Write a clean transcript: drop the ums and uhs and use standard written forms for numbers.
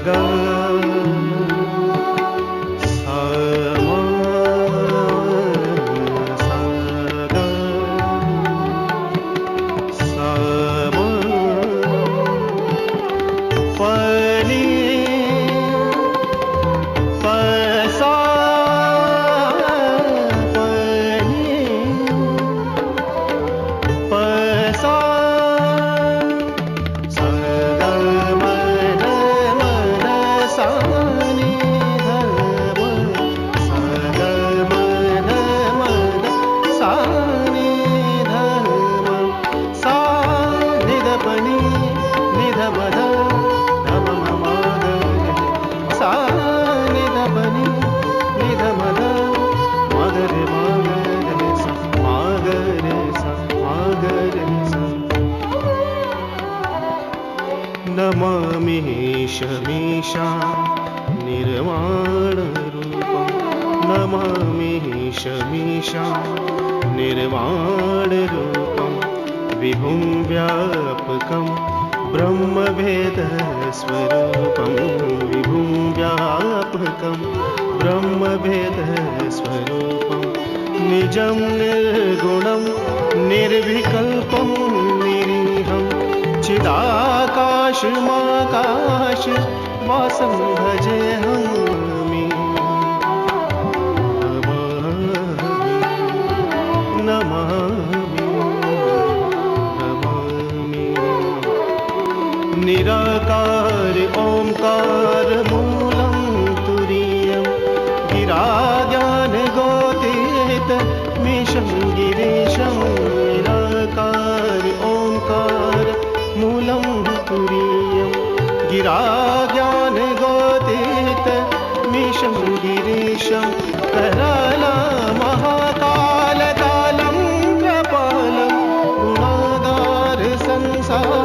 गा सा मा सा गा सा मा प नी प सा प नी प सा सा गा म ध म ध सा नि ध म सा गा म ध म ध सा नि ध म सा नि ध प नि ध म ध ध म म म ग रे सा नि ध प नि ध म ध म ग रे सा म ग रे सा म ग रे सा नमामि शमीशा निर्वाणरूपं नमामि शमीशा निर्वाणरूपं विभुं व्यापकं ब्रह्मभेदस्वरूपं विभुं व्यापकं ब्रह्मभेदस्वरूपं निजं निर्गुणं निर्विकल्पं निरीहं चिदाकाशमाकाश वासं भजेऽहमि नमामि नमामि निराकार ओंकार मूलं तुरीयं गिराज्ञानगोतीत मीशं गिरीशं निराकार ओंकार मूलं तुरीयं गिराज्ञानगोतीत मीशं गिरीशं कराला महाकालकालं कृपालं गुणागार संसार